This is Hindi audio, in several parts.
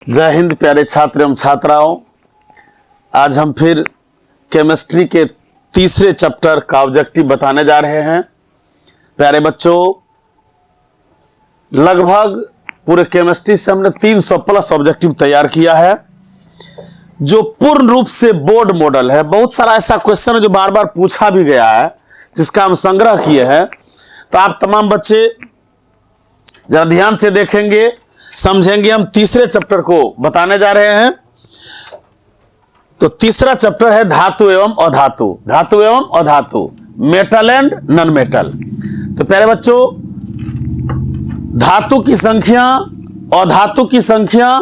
जय हिंद प्यारे छात्र एवं छात्राओं। आज हम फिर केमिस्ट्री के तीसरे चैप्टर का ऑब्जेक्टिव बताने जा रहे हैं। प्यारे बच्चों, लगभग पूरे केमिस्ट्री से हमने 300 प्लस ऑब्जेक्टिव तैयार किया है, जो पूर्ण रूप से बोर्ड मॉडल है। बहुत सारा ऐसा क्वेश्चन है जो बार बार पूछा भी गया है, जिसका हम संग्रह किए हैं। तो आप तमाम बच्चे जरा ध्यान से देखेंगे, समझेंगे। हम तीसरे चैप्टर को बताने जा रहे हैं। तो तीसरा चैप्टर है धातु एवं अधातु। धातु एवं अधातु, मेटल एंड नॉन मेटल। तो प्यारे बच्चों, धातु की संख्या, अधातु की संख्या,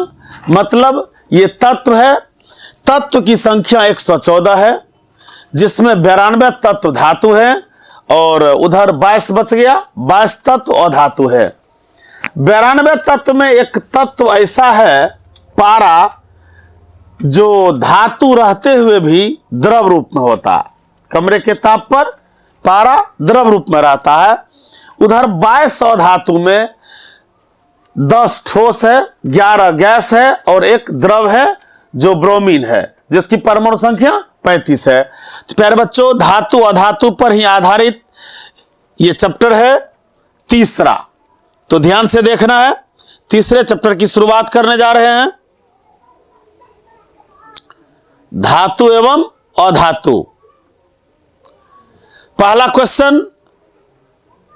मतलब ये तत्व है। तत्व की संख्या 114 है, जिसमें 92 तत्व धातु है और उधर 22 बच गया, 22 तत्व अधातु है। 92 तत्व में एक तत्व ऐसा है, पारा, जो धातु रहते हुए भी द्रव रूप में होता है। कमरे के ताप पर पारा द्रव रूप में रहता है। उधर 22 अधातु में 10 ठोस है, 11 गैस है और एक द्रव है जो ब्रोमीन है, जिसकी परमाणु संख्या 35 है। तो प्यारे बच्चों, धातु अधातु पर ही आधारित यह चैप्टर है तीसरा। तो ध्यान से देखना है। तीसरे चैप्टर की शुरुआत करने जा रहे हैं। धातु एवं अधातु। पहला क्वेश्चन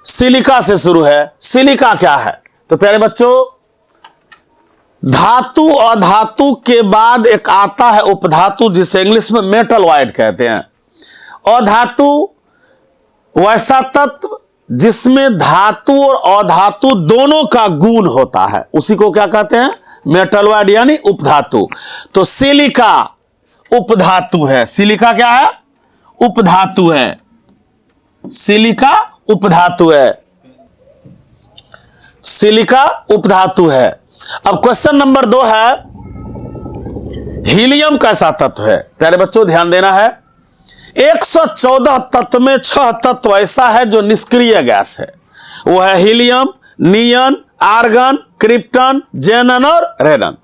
सिलिका से शुरू है। सिलिका क्या है? तो प्यारे बच्चों, धातु अधातु के बाद एक आता है उपधातु, जिसे इंग्लिश में मेटल वाइड कहते हैं। अधातु वैसा तत्व जिसमें धातु और अधातु दोनों का गुण होता है, उसी को क्या कहते हैं? मेटलॉइड यानी उपधातु। तो सिलिका उपधातु है। सिलिका क्या है? उपधातु है। सिलिका उपधातु है। सिलिका उपधातु है। अब क्वेश्चन नंबर 2 है, हीलियम कैसा तत्व है? प्यारे बच्चों, ध्यान देना है। 114 तत्व में 6 तत्व ऐसा है जो निष्क्रिय गैस है। वो है हीलियम, नियन, आर्गन, क्रिप्टन, जेनन और रेनन।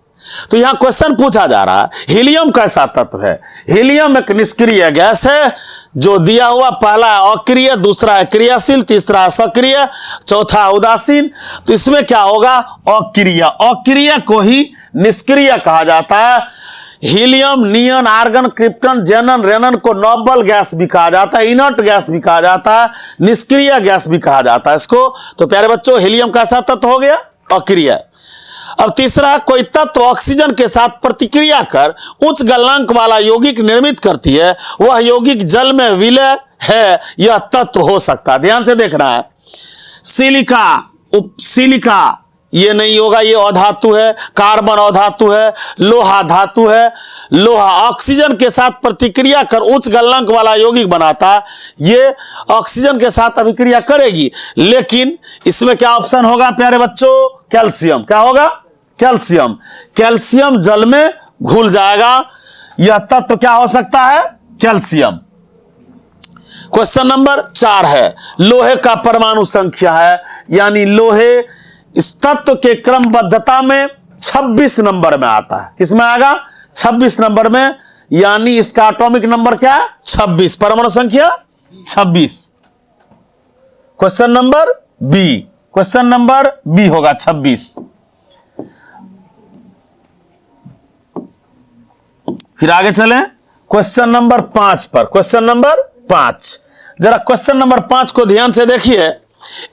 तो यहां क्वेश्चन पूछा जा रहा है, हीलियम कैसा तत्व है? हीलियम एक निष्क्रिय गैस है, जो दिया हुआ पहला है अक्रिय, दूसरा है क्रियाशील, तीसरा है सक्रिय, चौथा है उदासीन। तो इसमें क्या होगा? अक्रिय। अक्रिय को ही निष्क्रिय कहा जाता है। हीलियम, नियन, आर्गन, क्रिप्टन, जेनन, रेनन को नोबल गैस भी कहा जाता है, इनर्ट गैस भी कहा जाता है, निष्क्रिय गैस भी कहा जाता है इसको। तो प्यारे बच्चों, हीलियम कैसा तत्व हो गया? अक्रिय। अब तीसरा, कोई तत्व ऑक्सीजन के साथ प्रतिक्रिया कर उच्च गलनांक वाला यौगिक निर्मित करती है, वह यौगिक जल में विलय है, यह तत्व हो सकता है। ध्यान से देखना है। सिलिका, सिलिका ये नहीं होगा, ये अधातु है। कार्बन अधातु है। लोहा धातु है। लोहा ऑक्सीजन के साथ प्रतिक्रिया कर उच्च गलनांक वाला यौगिक बनाता है, ये ऑक्सीजन के साथ अभिक्रिया करेगी। लेकिन इसमें क्या ऑप्शन होगा प्यारे बच्चों? कैल्शियम। क्या होगा? कैल्शियम। कैल्शियम जल में घुल जाएगा, यह तत्व क्या हो सकता है? कैल्शियम। क्वेश्चन नंबर 4 है, लोहे का परमाणु संख्या है, यानी लोहे इस तत्व के क्रमबद्धता में 26 नंबर में आता है। किसमें आएगा? 26 नंबर में, यानी इसका एटॉमिक नंबर क्या है? 26। परमाणु संख्या 26। Question number B. Question number B होगा 26। फिर आगे चलें क्वेश्चन नंबर 5 पर। क्वेश्चन नंबर 5, जरा क्वेश्चन नंबर 5 को ध्यान से देखिए।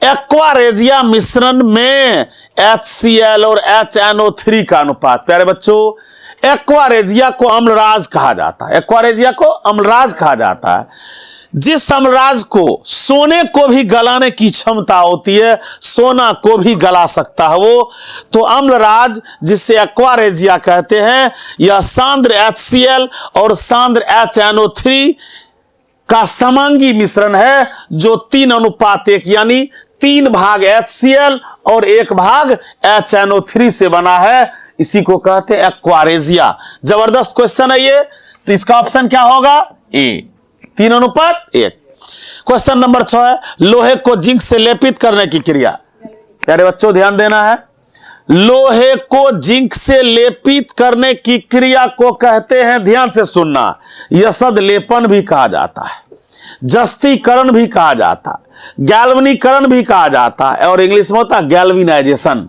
एक्वारेजिया मिश्रण में HCl और HNO3 का अनुपात। प्यारे बच्चों, एक्वारेजिया को अम्लराज कहा जाता है। एक्वारेजिया को अम्लराज कहा जाता है। जिस अम्लराज को सोने को भी गलाने की क्षमता होती है, सोना को भी गला सकता है वो, तो अम्लराज जिसे एक्वारेजिया कहते हैं, यह सांद्र HCl और सांद्र HNO3 का समांगी मिश्रण है, जो 3:1 यानी 3 भाग HCl और 1 भाग HNO3 से बना है। इसी को कहते हैं एक्वारेजिया। जबरदस्त क्वेश्चन है ये। तो इसका ऑप्शन क्या होगा? ए, 3:1। क्वेश्चन नंबर 6 है, लोहे को जिंक से लेपित करने की क्रिया। प्यारे बच्चों, ध्यान देना है। लोहे को जिंक से लेपित करने की क्रिया को कहते हैं, ध्यान से सुनना, यसद लेपन भी कहा जाता है, जस्तीकरण भी कहा जाता है, गैल्वनीकरण भी कहा जाता है, और इंग्लिश में होता है गैल्विनाइजेशन।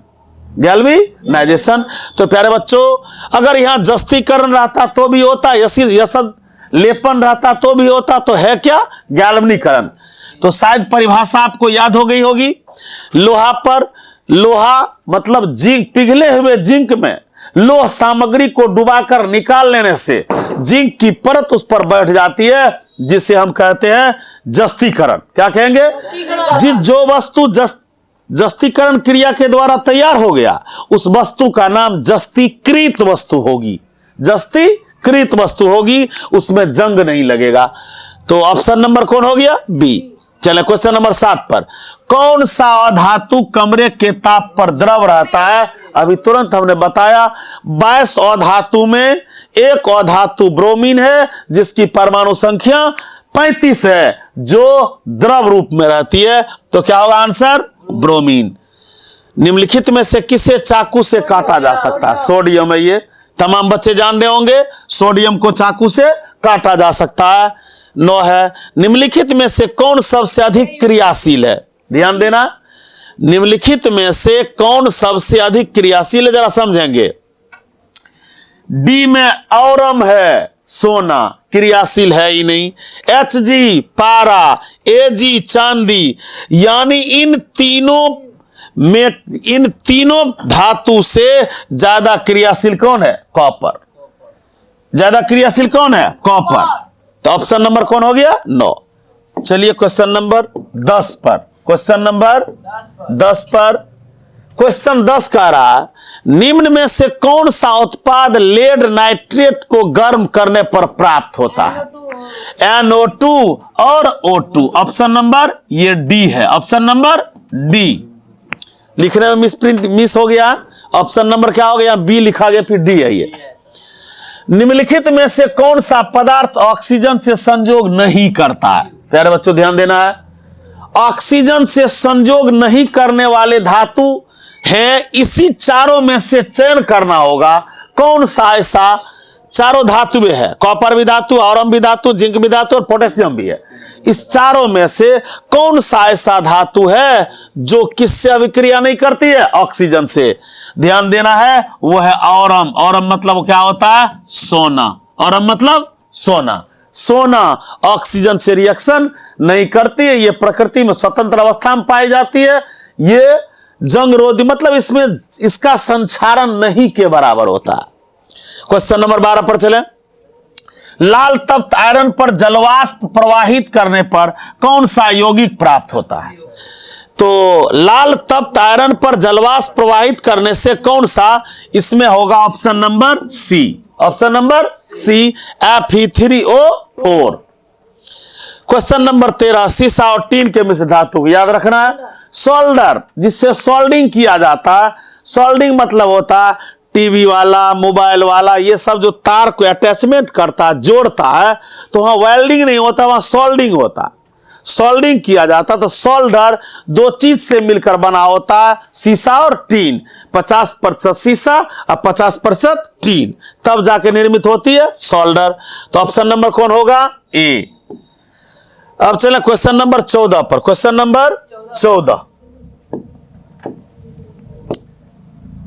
गैल्विनाइजेशन। तो प्यारे बच्चों, अगर यहां जस्तीकरण रहता तो भी होता, यसद लेपन रहता तो भी होता, तो है क्या? गैल्वनीकरण। तो शायद परिभाषा आपको याद हो गई होगी। लोहा पर, लोहा मतलब जिंक, पिघले हुए जिंक में लोह सामग्री को डुबाकर निकाल लेने से जिंक की परत उस पर बैठ जाती है, जिसे हम कहते हैं जस्तीकरण। क्या कहेंगे? जो वस्तु जस्तीकरण क्रिया के द्वारा तैयार हो गया, उस वस्तु का नाम जस्तीकृत वस्तु होगी। जस्तीकृत वस्तु होगी, उसमें जंग नहीं लगेगा। तो ऑप्शन नंबर कौन हो गया? बी। चले क्वेश्चन नंबर 7 पर, कौन सा अधातु कमरे के ताप पर द्रव रहता है? अभी तुरंत हमने बताया, 22 अधातु में एक अधातु ब्रोमीन है, जिसकी परमाणु संख्या 35 है, जो द्रव रूप में रहती है। तो क्या होगा आंसर? ब्रोमीन। निम्नलिखित में से किसे चाकू से काटा जा सकता है? सोडियम है ये, तमाम बच्चे जान रहे होंगे, सोडियम को चाकू से काटा जा सकता है। 9 है, निम्नलिखित में से कौन सबसे अधिक क्रियाशील है? ध्यान देना, निम्नलिखित में से कौन सबसे अधिक क्रियाशील है, जरा समझेंगे। डी में औरम है, सोना, क्रियाशील है ही नहीं। Hg पारा, Ag चांदी, यानी इन तीनों धातु से ज्यादा क्रियाशील कौन है? कॉपर। ज्यादा क्रियाशील कौन है? कॉपर। तो ऑप्शन नंबर कौन हो गया? 9। चलिए क्वेश्चन नंबर 10 पर, क्वेश्चन नंबर 10 पर, क्वेश्चन 10 कह रहा है, निम्न में से कौन सा उत्पाद लेड नाइट्रेट को गर्म करने पर प्राप्त होता है? NO2 और O2। ऑप्शन नंबर ये डी है, ऑप्शन नंबर डी। लिखने में मिस हो गया, ऑप्शन नंबर क्या हो गया? बी लिखा गया, फिर डी है ये। निम्नलिखित में से कौन सा पदार्थ ऑक्सीजन से संयोग नहीं करता है? प्यारे बच्चों ध्यान देना है, ऑक्सीजन से संयोग नहीं करने वाले धातु है, इसी चारों में से चयन करना होगा। कौन सा ऐसा चारों धातु में है? कॉपर भी धातु, औरम भी धातु, जिंक भी धातु और पोटेशियम भी है। इस चारों में से कौन सा ऐसा धातु है जो किससे अभिक्रिया नहीं करती है? ऑक्सीजन से। ध्यान देना है, वो है औरम। औरम मतलब क्या होता है? सोना। औरम मतलब सोना। सोना ऑक्सीजन से रिएक्शन नहीं करती है, ये प्रकृति में स्वतंत्र अवस्था में पाई जाती है। ये जंग रोधी, मतलब इसमें इसका संचारण नहीं के बराबर होता। क्वेश्चन नंबर 12 पर चले, लाल तप्त आयरन पर जलवाष्प प्रवाहित करने पर कौन सा यौगिक प्राप्त होता है? तो लाल तप्त आयरन पर जलवाष्प प्रवाहित करने से कौन सा? इसमें होगा option number C, option number C, Fe3O4। Question number 13, सीसा और टीन के मिश्र धातु को याद रखना है। सोल्डर, जिससे सोल्डिंग किया जाता है, सोल्डिंग मतलब होता है टीवी वाला, मोबाइल वाला, ये सब जो तार को अटैचमेंट करता है, जोड़ता है, तो वहां वेल्डिंग नहीं होता, वहां सोल्डिंग होता। सोल्डिंग किया जाता, तो सोल्डर दो चीज से मिलकर बना होता है, शीशा और टीन। 50% शीशा और 50% टीन, तब जाके निर्मित होती है सोल्डर। तो ऑप्शन नंबर कौन होगा? ए। अब चले क्वेश्चन नंबर 14 पर, क्वेश्चन नंबर 14,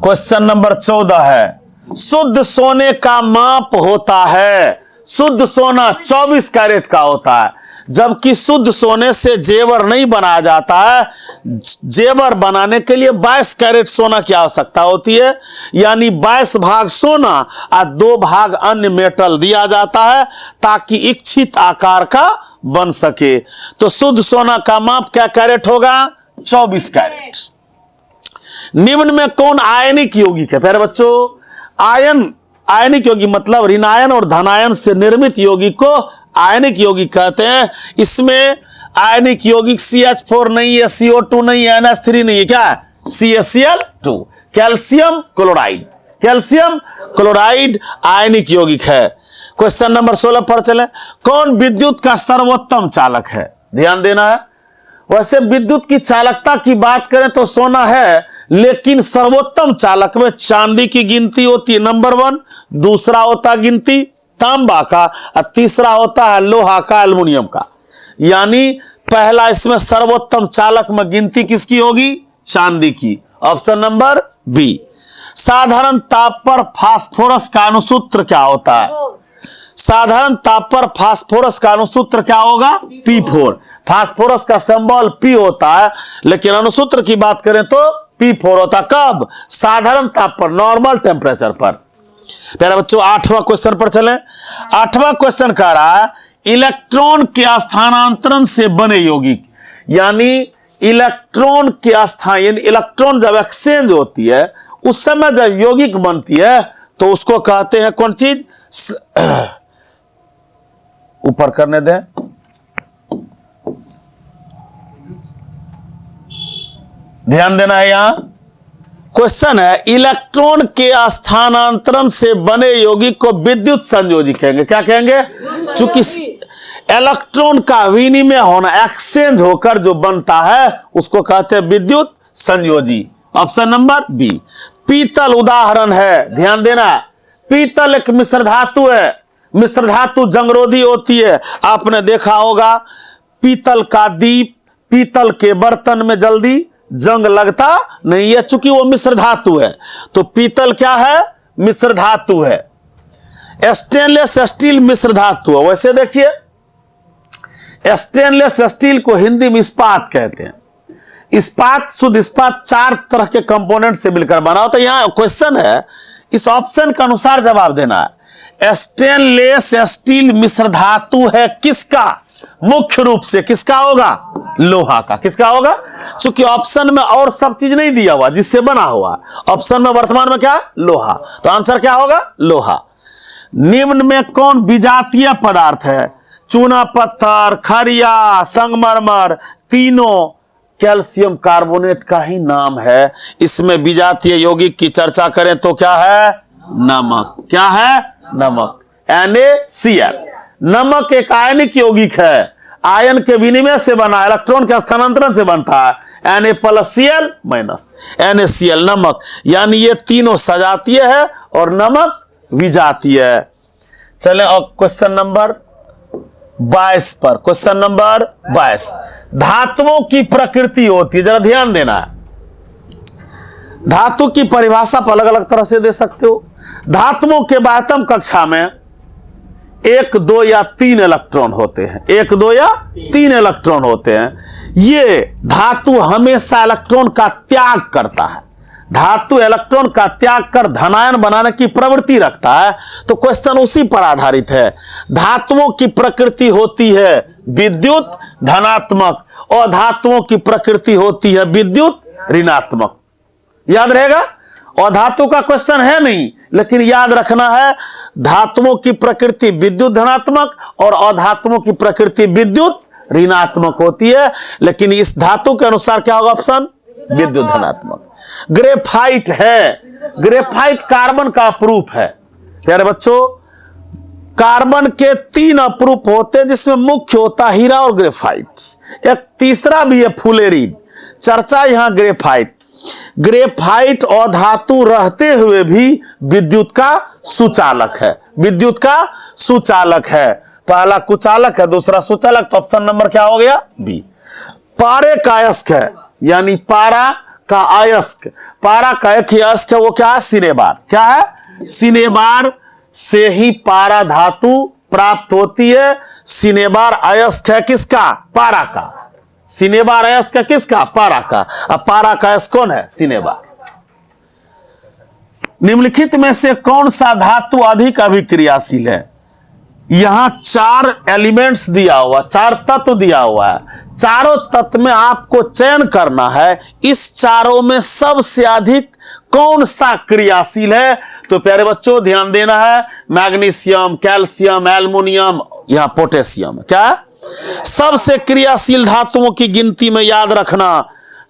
क्वेश्चन नंबर 14 है, शुद्ध सोने का माप होता है, शुद्ध सोना 24 कैरेट का होता है, जबकि शुद्ध सोने से जेवर नहीं बनाया जाता है। जेवर बनाने के लिए 22 कैरेट सोना की आवश्यकता होती है, यानी 22 भाग सोना और 2 भाग अन्य मेटल दिया जाता है, ताकि इच्छित आकार का बन सके। तो शुद्ध सोना का माप क्या कैरेट होगा? 24 कैरेट। निम्न में कौन आयनिक यौगिक है? प्यारे बच्चों, आयनिक यौगिक मतलब ऋणायन और धनायन से निर्मित यौगिक को आयनिक यौगिक कहते हैं। इसमें आयनिक यौगिक CH4 नहीं है, CO2 नहीं है, NH3 नहीं है, क्या है? CaCl2, calcium chloride. Calcium chloride ionic यौगिक है। क्वेश्चन नंबर 16 पर चले, कौन विद्युत का सर्वोत्तम चालक है? ध्यान देना है, वैसे विद्युत की चालकता की बात करें तो सोना है, लेकिन सर्वोत्तम चालक में चांदी की गिनती होती है नंबर 1, दूसरा होता गिनती तांबा का और तीसरा होता है लोहा का, एल्युमिनियम का। यानी पहला इसमें सर्वोत्तम चालक में गिनती किसकी होगी? चांदी की। Option number B. साधारण ताप पर फास्फोरस का अणुसूत्र क्या होता है? साधारण ताप पर फास्फोरस का अणुसूत्र क्या होगा? P4। फास्फोरस का सिंबल P होता है, लेकिन अणुसूत्र की बात करें तो P4 होता है। कब? साधारण ताप पर, नॉर्मल टेम्परेचर पर। प्यारे बच्चों 8वां क्वेश्चन पर चलें। 8वां क्वेश्चन कह रहा है इलेक्ट्रॉन के स्थानांतरण से बने यौगिक, यानी इलेक्ट्रॉन के स्थान, यानी इलेक्ट्रॉन जब एक्सचेंज होती है उस समय जब यौगिक बनती है तो उसको कहते हैं कौन चीज? ऊपर करने दें। ध्यान देना है यहां क्वेश्चन है इलेक्ट्रॉन के स्थानांतरण से बने यौगिक को विद्युत संयोजी कहेंगे। क्या कहेंगे? चूंकि इलेक्ट्रॉन का विनिमय होना, एक्सचेंज होकर जो बनता है उसको कहते हैं विद्युत संयोजी। Option number B. पीतल उदाहरण है, ध्यान देना। पीतल एक मिश्र धातु है, मिश्र धातु जंगरोधी होती है। आपने देखा होगा पीतल का दीप, पीतल के बर्तन में जल्दी जंग लगता नहीं है, चूंकि वो मिश्र धातु है। तो पीतल क्या है? मिश्र धातु है। स्टेनलेस स्टील मिश्र धातु है। वैसे देखिए स्टेनलेस स्टील को हिंदी में इस्पात कहते हैं। इस्पात, शुद्ध इस्पात 4 तरह के कंपोनेंट से मिलकर बना होता है। यहां क्वेश्चन है, इस ऑप्शन के अनुसार जवाब देना है। स्टेनलेस स्टील मिश्र धातु है किसका? मुख्य रूप से किसका होगा? लोहा का। किसका होगा? चूंकि ऑप्शन में और सब चीज नहीं दिया हुआ जिससे बना हुआ, ऑप्शन में वर्तमान में क्या? लोहा। तो आंसर क्या होगा? लोहा। निम्न में कौन विजातीय पदार्थ है? चूना पत्थर, खरिया, संगमरमर, तीनों कैल्शियम कार्बोनेट का ही नाम है। इसमें विजातीय यौगिक की चर्चा करें तो क्या है? नमक। क्या है? नमक, NaCl। नमक एक आयनिक यौगिक है, आयन के विनिमय से बना, इलेक्ट्रॉन के स्थानांतरण से बनता है। Na+Cl NaCl नमक। यानी ये तीनों सजातीय है और नमक विजातीय है। चले और क्वेश्चन नंबर 22 पर। क्वेश्चन नंबर 22 धातुओं की प्रकृति होती है, जरा ध्यान देना है। धातु की परिभाषा आप अलग अलग तरह से दे सकते हो। धातुओं के बाह्यतम कक्षा में 1, 2 या 3 इलेक्ट्रॉन होते हैं। 1, 2 या 3 इलेक्ट्रॉन होते हैं। ये धातु हमेशा इलेक्ट्रॉन का त्याग करता है। धातु इलेक्ट्रॉन का त्याग कर धनायन बनाने की प्रवृत्ति रखता है। तो क्वेश्चन उसी पर आधारित है। धातुओं की प्रकृति होती है विद्युत धनात्मक और धातुओं की प्रकृति होती है विद्युत ऋणात्मक। याद रहेगा? और धातु का क्वेश्चन है नहीं, लेकिन याद रखना है धातुओं की प्रकृति विद्युत धनात्मक और अधातुओं की प्रकृति विद्युत ऋणात्मक होती है। लेकिन इस धातु के अनुसार क्या होगा? ऑप्शन विद्युत धनात्मक। ग्रेफाइट है, ग्रेफाइट कार्बन का अपरूप है। प्यारे बच्चों कार्बन के 3 अपरूप होते हैं, जिसमें मुख्य होता हीरा और ग्रेफाइट। एक तीसरा भी है फुलेरीन। चर्चा यहां ग्रेफाइट। ग्रेफाइट और धातु रहते हुए भी विद्युत का सुचालक है। विद्युत का सुचालक है। पहला कुचालक है, दूसरा सुचालक। तो ऑप्शन नंबर क्या हो गया? बी। पारे का अयस्क है, यानी पारा का अयस्क। पारा का एक ही अयस्क है, वो क्या है? सिनेबार। क्या है? सिनेबार से ही पारा धातु प्राप्त होती है। सिनेबार अयस्क है किसका? पारा का। सिनेबार अयस्क है किसका? पारा का। अब पारा का अयस्क कौन है? सिनेबार। निम्नलिखित में से कौन सा धातु अधिक अभिक्रियाशील है? यहां 4 एलिमेंट्स दिया हुआ, 4 तत्व दिया हुआ है। चारों तत्व में आपको चयन करना है इस चारों में सबसे अधिक कौन सा क्रियाशील है। तो प्यारे बच्चों ध्यान देना है, मैग्नीशियम, कैल्शियम, एल्युमिनियम, यहां पोटेशियम। क्या है? सबसे क्रियाशील धातुओं की गिनती में याद रखना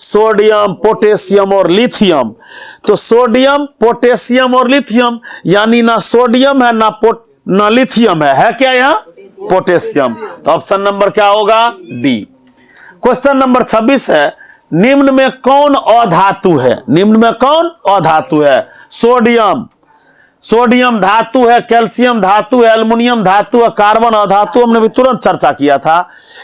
सोडियम, पोटेशियम और लिथियम। तो सोडियम, पोटेशियम और लिथियम, यानी ना सोडियम है ना लिथियम है क्या? यहां पोटेशियम। तो ऑप्शन नंबर क्या होगा? डी। क्वेश्चन नंबर 26 है निम्न में कौन अधातु है? निम्न में कौन अधातु है? सोडियम, सोडियम धातु है, कैल्शियम धातु है, एल्युमिनियम धातु है, कार्बन अधातु। हमने भी तुरंत चर्चा किया था।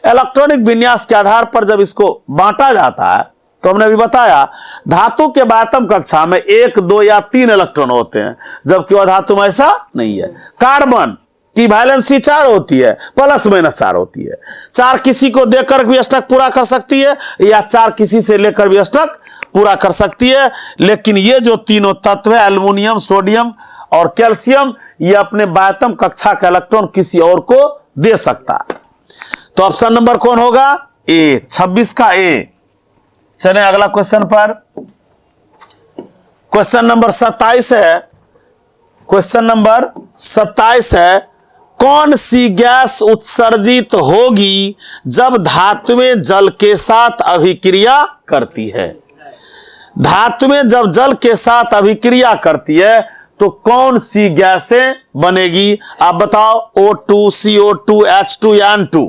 इलेक्ट्रॉनिक विन्यास के आधार पर जब इसको बांटा जाता है तो हमने भी बताया धातु के बातम कक्षा में 1, 2 या 3 इलेक्ट्रॉन होते हैं, जबकि अधातु में ऐसा नहीं है। कार्बन की वैलेंसी 4 होती है, प्लस माइनस 4 होती है। 4 किसी को देकर भी अष्टक पूरा कर सकती है या 4 किसी से लेकर भी अष्टक पूरा कर सकती है। लेकिन ये जो तीनों तत्व है एल्युमिनियम, सोडियम और कैल्शियम, ये अपने बातम कक्षा का इलेक्ट्रॉन किसी और को दे सकता है। तो ऑप्शन नंबर कौन होगा? ए, 26 का ए। चले अगला क्वेश्चन पर। क्वेश्चन नंबर 27 है। क्वेश्चन नंबर 27 है, कौन सी गैस उत्सर्जित होगी जब धातुएं जल के साथ अभिक्रिया करती है? धातुएं जब जल के साथ अभिक्रिया करती है तो कौन सी गैसें बनेगी? आप बताओ। O2, CO2, H2 या N2?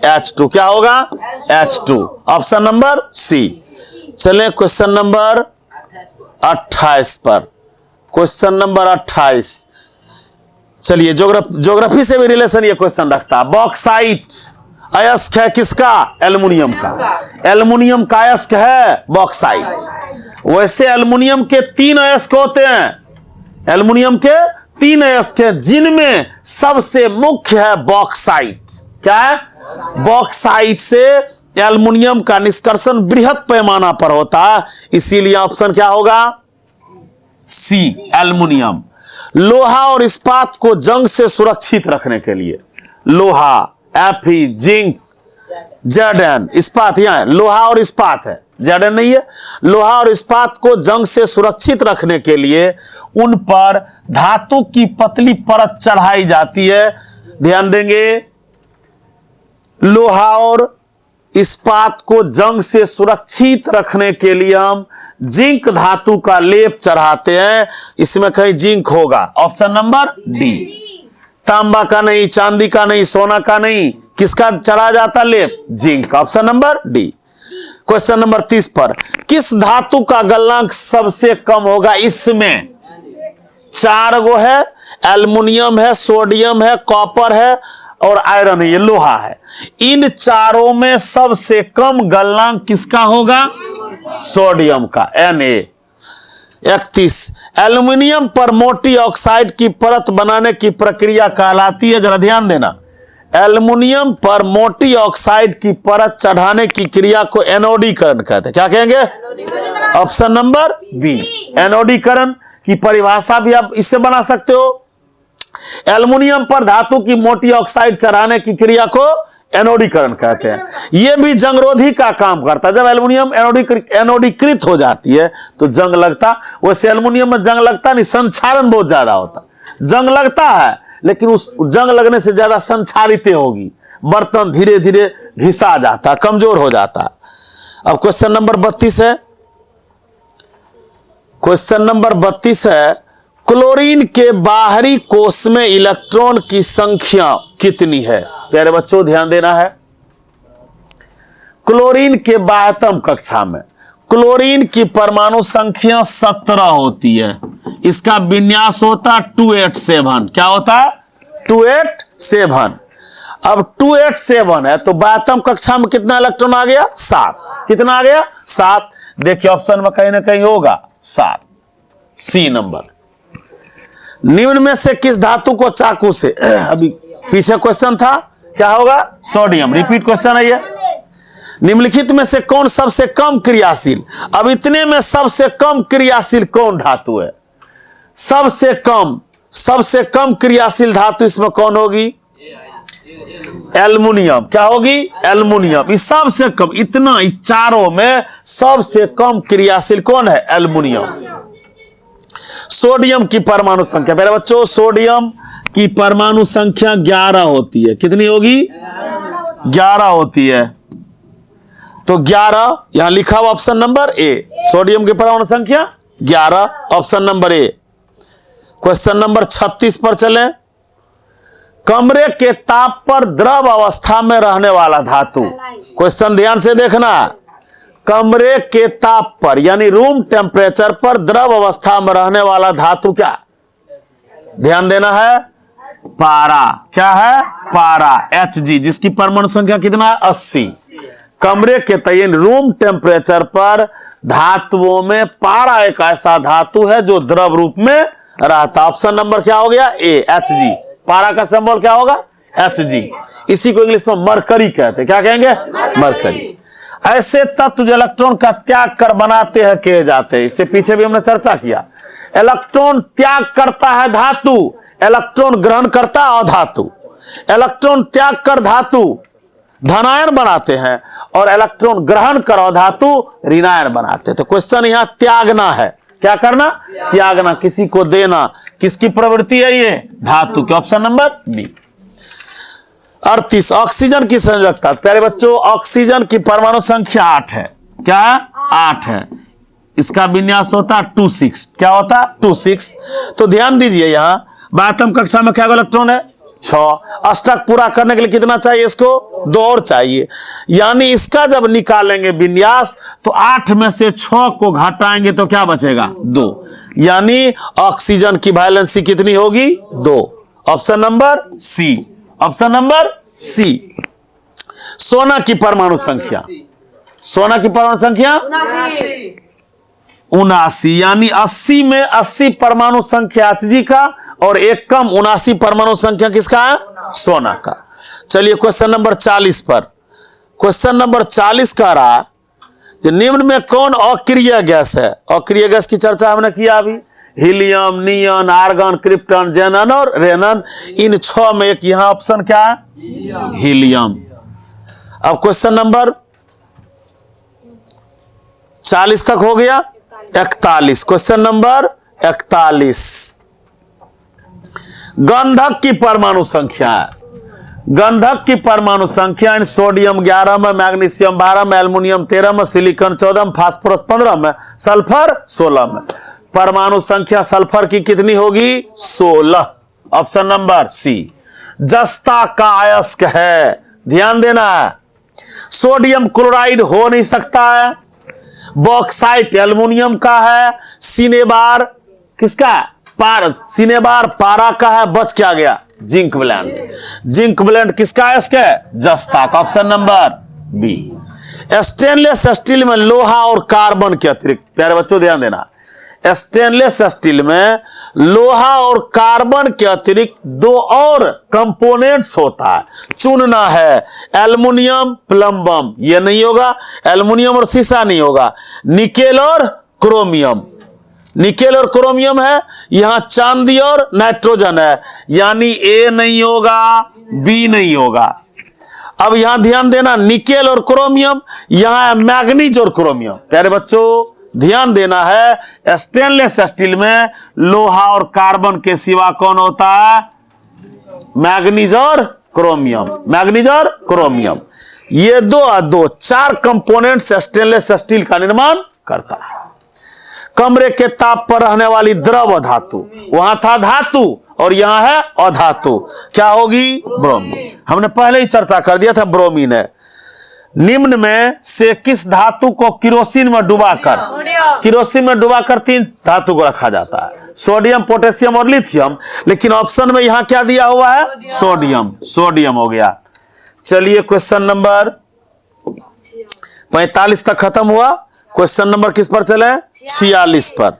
H2। क्या होगा? H2। Option number C. चलें क्वेश्चन नंबर 28 पर। क्वेश्चन नंबर 28, चलिए ज्योग्राफी से भी रिलेशन ये क्वेश्चन रखता है। बॉक्साइट अयस्क है किसका? एल्युमिनियम का। एल्युमिनियम का अयस्क है बॉक्साइट। वैसे एल्युमिनियम के 3 अयस्क होते हैं। एल्युमिनियम के 3 अयस्क हैं, जिनमें सबसे मुख्य है बॉक्साइट। क्या है? बॉक्साइट से एल्युमिनियम का निष्कर्षण बृहद पैमाना पर होता है, इसीलिए ऑप्शन क्या होगा? सी, एल्युमिनियम। लोहा और इस्पात को जंग से सुरक्षित रखने के लिए, लोहा Fe, जिंक, Zn, इस्पात यहां लोहा और इस्पात है, Zn नहीं है। लोहा और इस्पात को जंग से सुरक्षित रखने के लिए उन पर धातु की पतली परत चढ़ाई जाती है। ध्यान देंगे, लोहा और इस्पात को जंग से सुरक्षित रखने के लिए हम जिंक धातु का लेप चढ़ाते हैं। इसमें कहीं जिंक होगा। Option number D. तांबा का नहीं, चांदी का नहीं, सोना का नहीं, किसका चढ़ा जाता लेप? Zinc. Option number D. Question number 30 पर, किस धातु का गलनांक सबसे कम होगा? इसमें 4 गो है, एल्युमिनियम है, सोडियम है, कॉपर है और आयरन है, ये लोहा है। इन चारों में सबसे कम गलनांक किसका होगा? सोडियम का, Na। 31, एल्युमिनियम पर मोटी ऑक्साइड की परत बनाने की प्रक्रिया कहलाती है? जरा ध्यान देना, एल्युमिनियम पर मोटी ऑक्साइड की परत चढ़ाने की क्रिया को एनोडीकरण कहते हैं। क्या कहेंगे? ऑप्शन नंबर बी, एनोडीकरण की परिभाषा भी आप इससे बना सकते हो। एल्युमिनियम पर धातु की मोटी ऑक्साइड चढ़ाने की क्रिया को एनोडीकरण कहते हैं। यह भी जंगरोधी का काम करता है। जब एल्युमिनियम एनोडीकृत हो जाती है तो जंग लगता। वैसे एल्युमिनियम में जंग लगता नहीं, संक्षारण बहुत ज्यादा होता। जंग लगता है लेकिन उस जंग लगने से ज्यादा संक्षारित होगी, बर्तन धीरे धीरे घिसा जाता, कमजोर हो जाता। अब क्वेश्चन नंबर 32 है। क्वेश्चन नंबर 32 है, क्लोरीन के बाहरी कोश में इलेक्ट्रॉन की संख्या कितनी है? प्यारे बच्चों ध्यान देना है। क्लोरीन के बाह्यतम कक्षा में क्लोरीन की परमाणु संख्या 17 होती है। इसका विन्यास होता 287। क्या होता है? 287। अब 287 है तो बाह्यतम कक्षा में कितना इलेक्ट्रॉन आ गया? 7। कितना आ गया? 7। देखिए ऑप्शन में कहीं ना कहीं होगा 7, सी नंबर। निम्न में से किस धातु को चाकू से, अभी पीछे क्वेश्चन था, क्या होगा? सोडियम। रिपीट क्वेश्चन है ये। निम्नलिखित में से कौन सबसे कम क्रियाशील? अब इतने में सबसे कम क्रियाशील कौन धातु है? सबसे कम क्रियाशील धातु इसमें कौन होगी? एल्युमिनियम। क्या होगी? एल्युमिनियम। इस सबसे कम, इतना इस चारों में सबसे कम क्रियाशील कौन है? एल्युमिनियम। सोडियम की परमाणु संख्या, मेरे बच्चों सोडियम की परमाणु संख्या 11 होती है। कितनी होगी? 11 होती है। तो 11 यहां लिखा हुआ ऑप्शन नंबर ए, सोडियम की परमाणु संख्या 11, option number A. Question number 36 पर चलें। कमरे के ताप पर द्रव अवस्था में रहने वाला धातु, क्वेश्चन ध्यान से देखना, कमरे के ताप पर यानी रूम टेम्परेचर पर द्रव अवस्था में रहने वाला धातु क्या, ध्यान देना है, पारा। क्या है, पारा, Hg, जिसकी परमाणु संख्या कितना है, 80। कमरे के तय रूम टेम्परेचर पर धातुओं में पारा एक ऐसा धातु है जो द्रव रूप में रहता। ऑप्शन नंबर क्या हो गया, ए, Hg। पारा का सिंबल क्या होगा, Hg। इसी को इंग्लिश में मरकरी कहते हैं। क्या कहेंगे, मरकरी। ऐसे तत्व जो इलेक्ट्रॉन का त्याग कर बनाते हैं किए जाते हैं, इससे पीछे भी हमने चर्चा किया। इलेक्ट्रॉन त्याग करता है धातु, इलेक्ट्रॉन ग्रहण करता है अधातु। इलेक्ट्रॉन त्याग कर धातु धनायन बनाते हैं और इलेक्ट्रॉन ग्रहण कर अधातु ऋणायन बनाते हैं। तो क्वेश्चन यहां त्यागना है, क्या करना, त्यागना, किसी को देना। किसकी प्रवृत्ति है ये, धातु के। Option number B. 38 ऑक्सीजन की संयोजकता। प्यारे बच्चों, ऑक्सीजन की परमाणु संख्या 8 है। क्या है, 8 है। इसका विन्यास होता 26। क्या होता, 26। तो ध्यान दीजिए, यहां बातम कक्षा में क्या इलेक्ट्रॉन है, 6। अष्टक पूरा करने के लिए कितना चाहिए इसको, 2 और चाहिए। यानी इसका जब निकालेंगे विन्यास तो 8 में से 6 को घटाएंगे तो क्या बचेगा, 2। यानी ऑक्सीजन की वैलेंसी कितनी होगी, 2। Option number C, option number C. सोना की परमाणु संख्या, सोना की परमाणु संख्या 79। यानी 80 में 80 परमाणु संख्या Hg का और एक कम 79 परमाणु संख्या किसका है, सोना का। चलिए क्वेश्चन नंबर 40 पर। क्वेश्चन नंबर 40 का रहा कि निम्न में कौन अक्रिय गैस है। अक्रिय गैस की चर्चा हमने किया अभी। हीलियम, नियन, आर्गन, क्रिप्टन, जेनन और रेनन। इन 6 में एक यहां ऑप्शन क्या है, हीलियम। अब क्वेश्चन नंबर 40 तक हो गया। 41 क्वेश्चन नंबर 41 गंधक की परमाणु संख्या है। गंधक की परमाणु संख्या इन सोडियम 11 में, मैग्नीशियम 12 में, एल्युमिनियम 13 में, सिलिकॉन 14 में, फास्फोरस 15 में, सल्फर 16 में। परमाणु संख्या सल्फर की कितनी होगी, 16। Option number C. जस्ता का अयस्क है, ध्यान देना है। सोडियम क्लोराइड हो नहीं सकता है। बॉक्साइट एल्युमिनियम का है। सिनेबार किसका है, सिनेबार पारा का है। बच क्या गया, जिंक ब्लेंड। जिंक ब्लेंड किसका है, इसके जस्ता का। Option number B. Stainless steel में लोहा और कार्बन के अतिरिक्त, प्यारे बच्चों ध्यान देना, स्टेनलेस स्टील में लोहा और कार्बन के अतिरिक्त 2 और कंपोनेंट्स होता है। चुनना है, एल्युमिनियम, प्लम्बम, ये नहीं होगा। एल्युमिनियम और सीसा नहीं होगा। निकेल और क्रोमियम, निकेल और क्रोमियम है। यहां चांदी और नाइट्रोजन है। यानी ए नहीं होगा, बी नहीं होगा। अब यहां ध्यान देना, निकेल और क्रोमियम, यहां है मैग्नीज और क्रोमियम। प्यारे बच्चों ध्यान देना है, स्टेनलेस स्टील में लोहा और कार्बन के सिवा कौन होता है, मैग्नीज और क्रोमियम। मैग्नीज और क्रोमियम, ये 2 4 कंपोनेंट्स स्टेनलेस स्टील का निर्माण करता है। कमरे के ताप पर रहने वाली द्रव धातु, वहां था धातु और यहां है अधातु। क्या होगी, ब्रोमीन। हमने पहले ही चर्चा कर दिया था, ब्रोमीन है। निम्न में से किस धातु को किरोसिन में डुबाकर, किरोसिन में डुबाकर 3 धातु को रखा जाता है, सोडियम, पोटेशियम और लिथियम। लेकिन ऑप्शन में यहां क्या दिया हुआ है, सोडियम। सोडियम हो गया। चलिए क्वेश्चन नंबर 45 तक खत्म हुआ। क्वेश्चन नंबर किस पर चले, 46 पर।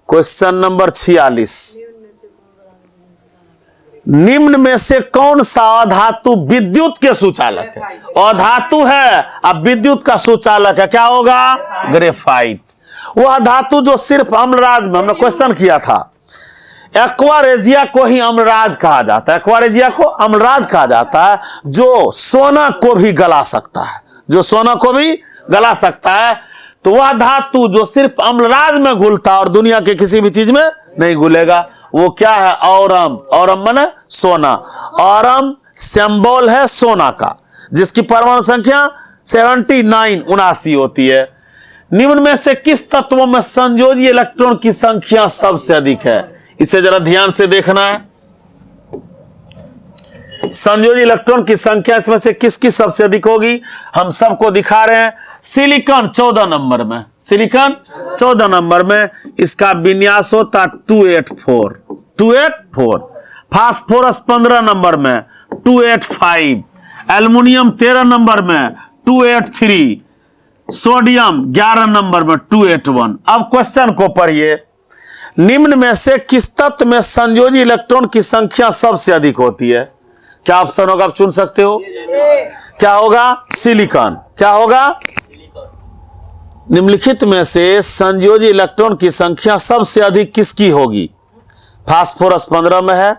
क्वेश्चन नंबर 46, निम्न में से कौन सा अधातु विद्युत के सुचालक है। अधातु है, अब विद्युत का सुचालक है। क्या होगा, ग्रेफाइट। वह धातु जो सिर्फ अम्लराज में, हमने क्वेश्चन किया था, एक्वारेजिया को ही अम्लराज कहा जाता है। एक्वारेजिया को अम्लराज कहा जाता है, जो सोना को भी गला सकता है, जो सोना को भी गला सकता है। तो वह धातु जो सिर्फ अम्लराज में घुलता है और दुनिया के किसी भी चीज में नहीं घुलेगा, वो क्या है, औरम। औरम माने सोना। औरम सिंबल है सोना का, जिसकी परमाणु संख्या 79 होती है। निम्न में से किस तत्वों में संयोजी इलेक्ट्रॉन की संख्या सबसे अधिक है। इसे जरा ध्यान से देखना है। संयोजी इलेक्ट्रॉन की संख्या इसमें से किसकी सबसे अधिक होगी? हम सबको दिखा रहे हैं। सिलिकॉन 14 नंबर में, सिलिकॉन 14 नंबर में, इसका विन्यास होता 284। फास्फोरस 15 नंबर में 285, एल्युमिनियम 13 नंबर में 283, सोडियम 11 नंबर में 281। अब क्वेश्चन को पढ़िए। निम्न में से किस तत्व में संयोजी इलेक्ट्रॉन की संख्या सबसे अधिक होती है? क्या ऑप्शन होगा? आप चुन सकते हो। क्या होगा? सिलिकॉन। क्या होगा? निम्नलिखित में से संयोजी इलेक्ट्रॉन की संख्या सबसे अधिक किसकी होगी? फास्फोरस 15 में है,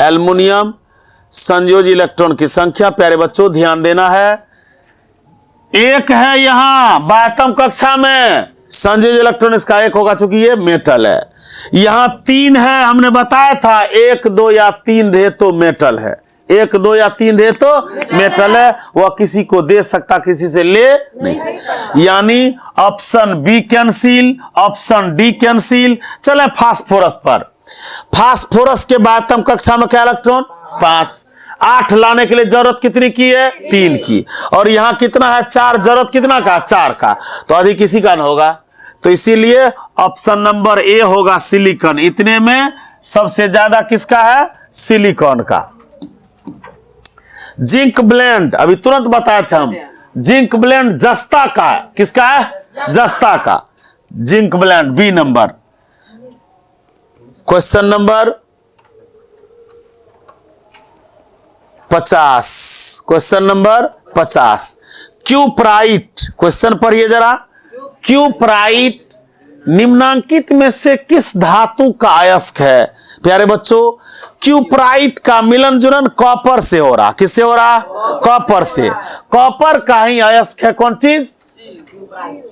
एल्युमिनियम। संयोजी इलेक्ट्रॉन की संख्या प्यारे बच्चों ध्यान देना है, एक है यहां बाटम कक्षा में संयोजी इलेक्ट्रॉन इसका एक होगा, चूंकि ये मेटल है। यहां 3 है, हमने बताया था 1, 2 या 3 रहे तो मेटल है, 1, 2 या 3 रहे तो मेटल है। वह किसी को दे सकता, किसी से ले नहीं सकता। यानी option B cancel, option D cancel. चले फास्फोरस पर। फास्फोरस के बाटम कक्षा में क्या इलेक्ट्रॉन? 5। 8 लाने के लिए जरूरत कितनी की है? 3 की। और यहां कितना है? 4। जरूरत कितना का? 4 का। तो अधिक किसी का न होगा, तो इसीलिए ऑप्शन नंबर ए होगा सिलिकॉन। इतने में सबसे ज्यादा किसका है? सिलिकॉन का। जिंक ब्लेंड अभी तुरंत बताए थे हम, जिंक ब्लेंड जस्ता का है। किसका है? जस्ता का। Zinc blende B number. Question number 50। Question number 50। Cuprite. Question पढ़िए जरा। क्यूप्राइट निम्नांकित में से किस धातु का अयस्क है? प्यारे बच्चों, क्यूप्राइट का मिलन जुलन कॉपर से हो रहा। किससे हो रहा? कॉपर से। कॉपर का ही अयस्क है कौन चीज?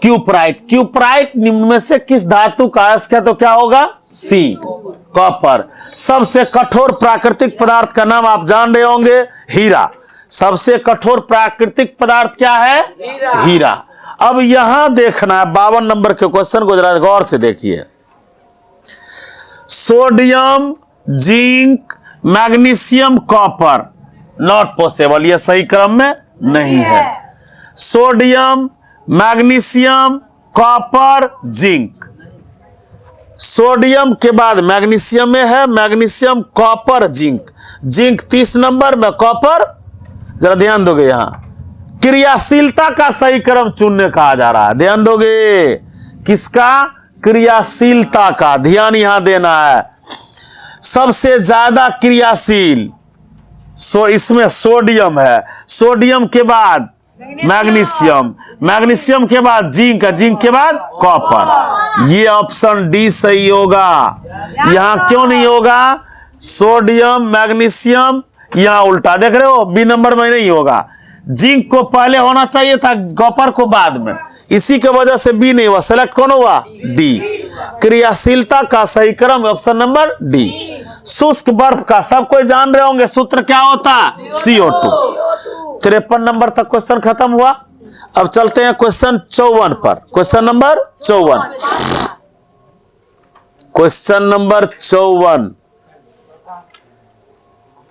क्यूप्राइट। क्यूप्राइट निम्न में से किस धातु का अयस्क है? तो क्या होगा? सी, कॉपर। सबसे कठोर प्राकृतिक पदार्थ का नाम आप जान रहे होंगे, हीरा। सबसे कठोर प्राकृतिक पदार्थ क्या है? हीरा। अब यहां देखना है 52 नंबर के क्वेश्चन को जरा गौर से देखिए। Sodium, zinc, magnesium, copper not possible, यह सही क्रम में नहीं है। Sodium, magnesium, copper, zinc. Sodium के बाद मैग्नीशियम में है, magnesium, copper, zinc. Zinc 30 number में, कॉपर, जरा ध्यान दोगे यहां क्रियाशीलता का सही क्रम चुनने कहा जा रहा है। ध्यान दोगे किसका? क्रियाशीलता का। ध्यान यहां देना है। सबसे ज्यादा क्रियाशील इसमें सोडियम है, सोडियम के बाद मैग्नीशियम, मैग्नीशियम के बाद जिंक, जिंक के बाद कॉपर। ये ऑप्शन डी सही होगा। यहां क्यों नहीं होगा? सोडियम, मैग्नीशियम, यहां उल्टा देख रहे हो, बी नंबर में नहीं होगा। जिंक को पहले होना चाहिए था, कॉपर को बाद में, इसी के वजह से बी नहीं हुआ। सेलेक्ट कौन हुआ? डी। क्रियाशीलता का सही क्रम ऑप्शन नंबर डी। शुष्क बर्फ का सब कोई जान रहे होंगे, सूत्र क्या होता? CO2। 53 नंबर तक क्वेश्चन खत्म हुआ। अब चलते हैं क्वेश्चन 54 पर। Question number 54। क्वेश्चन नंबर 54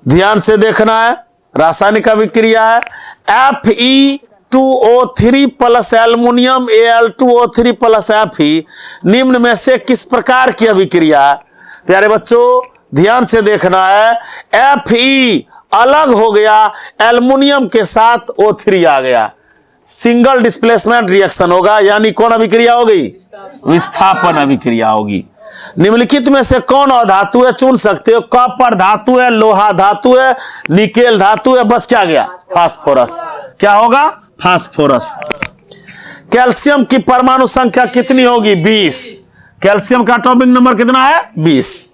ध्यान से देखना है। रासायनिक अभिक्रिया है। Fe2O3 plus aluminium Al2O3 plus Fe निम्न में से किस प्रकार की अभिक्रिया है? प्यारे बच्चों ध्यान से देखना है। Fe अलग हो गया, एल्युमिनियम के साथ O3 आ गया, सिंगल डिस्प्लेसमेंट रिएक्शन होगा, यानी कौन अभिक्रिया हो गई? विस्थापन अभिक्रिया होगी। निम्नलिखित में से कौन धातु है? चुन सकते हो। कॉपर धातु है, लोहा धातु है, निकेल धातु है, बस क्या गया? फास्फोरस। क्या होगा? फास्फोरस। कैल्शियम की परमाणु संख्या कितनी होगी? 20। कैल्शियम का एटॉमिक नंबर कितना है? 20।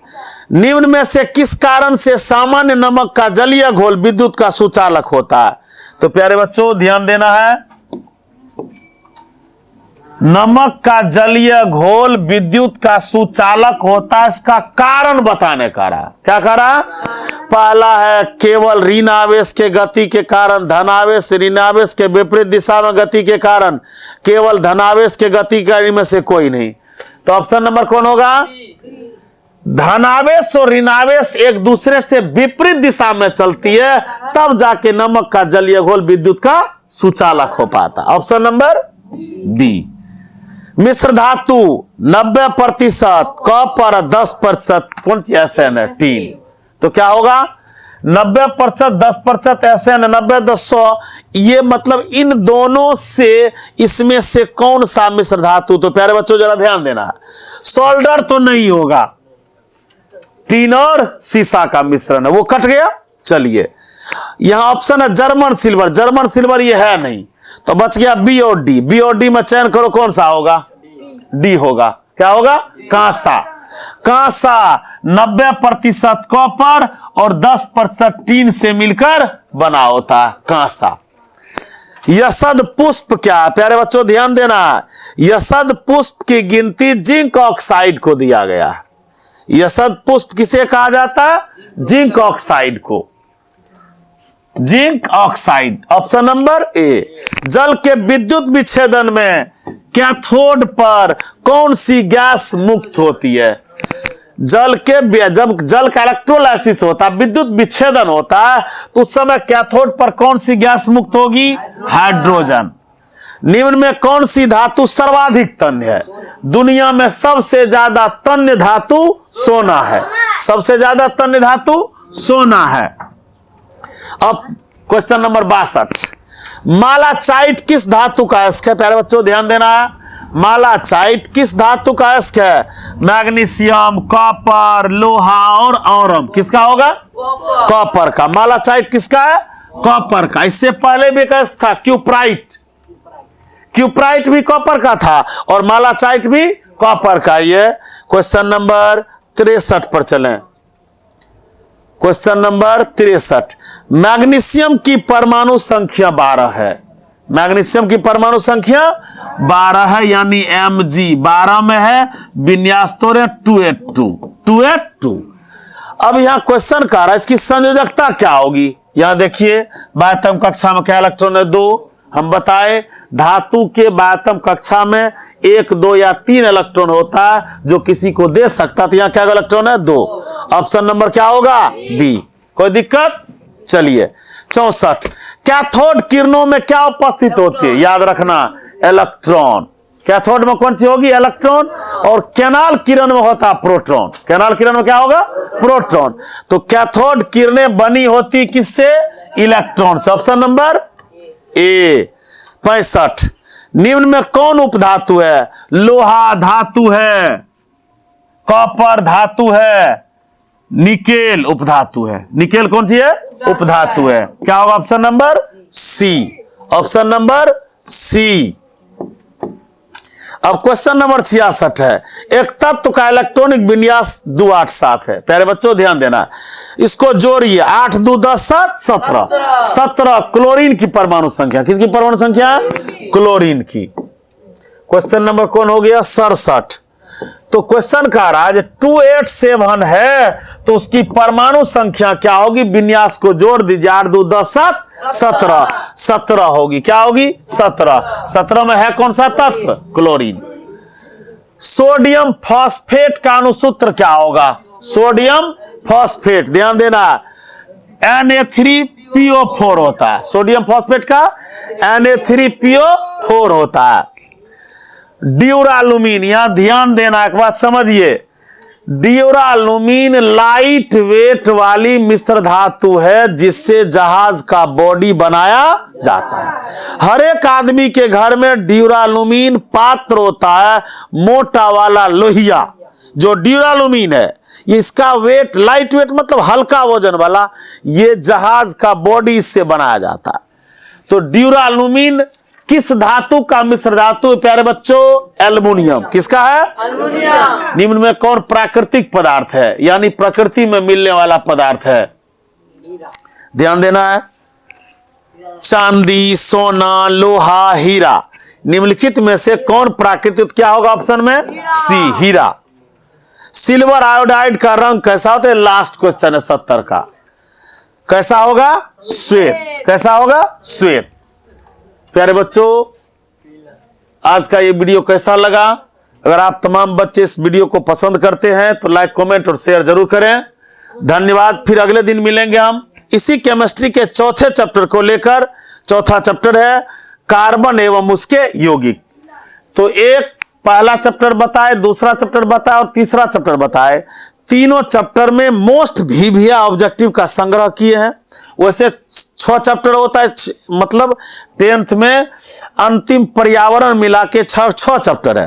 निम्न में से किस कारण से सामान्य नमक का जलीय घोल विद्युत का सुचालक होता है? तो प्यारे बच्चों ध्यान देना है। नमक का जलीय घोल विद्युत का सुचालक होता है, इसका कारण बताने का रहा। क्या करा? पहला है केवल ऋण आवेश के गति के कारण, धनावेश ऋण आवेश के विपरीत दिशा में गति के कारण, केवल धनावेश के गति में से कोई नहीं। तो ऑप्शन नंबर कौन होगा? धनावेश और ऋणावेश एक दूसरे से विपरीत दिशा में चलती है, तब जाके नमक का जलीय घोल विद्युत का सुचालक हो पाता। Option number B. मिश्र धातु 90% कॉपर 10%, कौन सी एसएन है? टीन। तो क्या होगा? 90% 10% एसएन 90 10 ये मतलब इन दोनों से इसमें से कौन सा मिश्र धातु? तो प्यारे बच्चों जरा ध्यान देना, सोल्डर तो नहीं होगा, टीन और सीसा का मिश्रण है, वो कट गया। चलिए यहां ऑप्शन है जर्मन सिल्वर, जर्मन सिल्वर ये है नहीं, तो बच गया बी और डी। बी और डी में चयन करो, कौन सा होगा? डी होगा। क्या होगा? कांसा। कांसा 90% कॉपर और 10% टीन से मिलकर बना होता है कांसा। यशद पुष्प क्या है? प्यारे बच्चों ध्यान देना, यशद पुष्प की गिनती जिंक ऑक्साइड को दिया गया है। यशद पुष्प किसे कहा जाता है? जिंक ऑक्साइड को, zinc oxide. Option number A. जल के विद्युत विच्छेदन में कैथोड पर कौन सी गैस मुक्त होती है? जल के जब जल का इलेक्ट्रोलाइसिस होता है, विद्युत विच्छेदन होता है, तो उस समय कैथोड पर कौन सी गैस मुक्त होगी? हाइड्रोजन। निम्न में कौन सी धातु सर्वाधिक तन्य है? दुनिया में सबसे ज्यादा तन्य धातु सोना है, सबसे ज्यादा तन्य धातु सोना है। अब क्वेश्चन नंबर 62, मालाचाइट किस धातु का अयस्क है? प्यारे बच्चों ध्यान देना है, मालाचाइट किस धातु का अयस्क है? मैग्नीशियम, कॉपर, लोहा और औरम। किसका होगा? कॉपर का। मालाचाइट किसका है? कॉपर का। इससे पहले भी एक अयस्क था क्यूप्राइट, क्यूप्राइट भी कॉपर का था और मालाचाइट भी कॉपर का। ये क्वेश्चन नंबर 63 पर चलें। क्वेश्चन नंबर 63, मैग्नीशियम की परमाणु संख्या 12 है। मैग्नीशियम की परमाणु संख्या 12 है, यानी Mg 12 में है, विन्यास तो 282। अब यहां क्वेश्चन कर रहा है इसकी संयोजकता क्या होगी? यहां देखिए बाह्यतम कक्षा में क्या इलेक्ट्रॉन है? 2। हम बताए धातु के बाह्यतम कक्षा में 1, 2 या 3 इलेक्ट्रॉन होता है जो किसी को दे सकता, तो यहां क्या इलेक्ट्रॉन है? 2। ऑप्शन नंबर क्या होगा? बी। कोई दिक्कत? चलिए 64, कैथोड किरणों में क्या उपस्थित होती है? याद रखना, इलेक्ट्रॉन। कैथोड में कौन सी होगी? इलेक्ट्रॉन। और कैनाल किरण में होता प्रोटॉन। कैनाल किरण में क्या होगा? प्रोटॉन। तो कैथोड किरणें बनी होती किससे? इलेक्ट्रॉन से। Option number A. 65, निम्न में कौन उपधातु है? लोहा धातु है, कॉपर धातु है, निकेल उपधातु है। निकेल कौन सी है? उपधातु है। क्या होगा? Option number C. Option number C. अब क्वेश्चन नंबर 66 है, एक तत्व का इलेक्ट्रॉनिक विन्यास 287 है। प्यारे बच्चों ध्यान देना, इसको जोड़िए, 8 2 10 7 17। 17 क्लोरीन की परमाणु संख्या। किसकी परमाणु संख्या? क्लोरीन की। क्वेश्चन नंबर कौन हो गया? 67। तो क्वेश्चन का राज 287 है, तो उसकी परमाणु संख्या क्या होगी? विन्यास को जोड़ दीजिए, 8 2 10 7 17। 17 होगी। क्या होगी? 17। 17 में है कौन सा तत्व? क्लोरीन। सोडियम फॉस्फेट का अणुसूत्र क्या होगा? सोडियम फॉस्फेट, ध्यान देना, Na3PO4 होता है। सोडियम फॉस्फेट का Na3PO4 होता है। ड्यूरालुमीन, यहां ध्यान देना, एक बात समझिए, ड्यूरालुमीन लाइट वेट वाली मिश्र धातु है जिससे जहाज का बॉडी बनाया जाता है। हर एक आदमी के घर में ड्यूरालुमीन पात्र होता है, मोटा वाला लोहिया जो ड्यूरालुमीन है, इसका वेट, लाइट वेट मतलब हल्का वजन वाला, ये जहाज का बॉडी इससे बनाया जाता है। तो ड्यूरालुमीन किस धातु का मिश्र धातु? प्यारे बच्चों एल्युमिनियम। किसका है? एल्युमिनियम। निम्न में कौन प्राकृतिक पदार्थ है, यानी प्रकृति में मिलने वाला पदार्थ है? ध्यान देना है, चांदी, सोना, लोहा, हीरा। निम्नलिखित में से कौन प्राकृतिक? क्या होगा ऑप्शन में? सी, हीरा। सिल्वर आयोडाइड का रंग कैसा होता है? लास्ट क्वेश्चन है 70 का। कैसा होगा? श्वेत। कैसा होगा? श्वेत। प्यारे बच्चों आज का ये वीडियो कैसा लगा? अगर आप तमाम बच्चे इस वीडियो को पसंद करते हैं तो लाइक, कमेंट और शेयर जरूर करें। धन्यवाद। फिर अगले दिन मिलेंगे हम इसी केमिस्ट्री के चौथे चैप्टर को लेकर। चौथा चैप्टर है कार्बन एवं उसके यौगिक। तो एक पहला चैप्टर बताए, दूसरा चैप्टर बताए और तीसरा चैप्टर बताए। तीनों चैप्टर में मोस्ट VVIA ऑब्जेक्टिव का संग्रह किए हैं। वैसे 6 चैप्टर होता है, मतलब 10th में अंतिम पर्यावरण मिला के 6 चैप्टर है।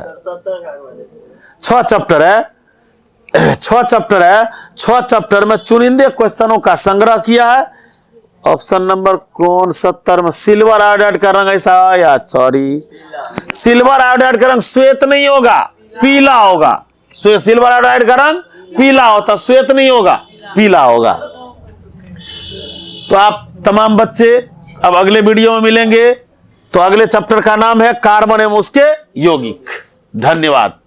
6 चैप्टर है, 6 चैप्टर है। 6 चैप्टर में चुनिंदे क्वेश्चनों का संग्रह किया है। ऑप्शन नंबर कौन 70 में सिल्वर आयोडाइड का रंग ऐसा या सॉरी सिल्वर आयोडाइड का रंग श्वेत नहीं होगा, पीला होगा। सिल्वर आयोडाइड का रंग पीला होता, श्वेत नहीं होगा, पीला होगा। तो आप तमाम बच्चे अब अगले वीडियो में मिलेंगे। तो अगले चैप्टर का नाम है कार्बन एवं उसके यौगिक। धन्यवाद।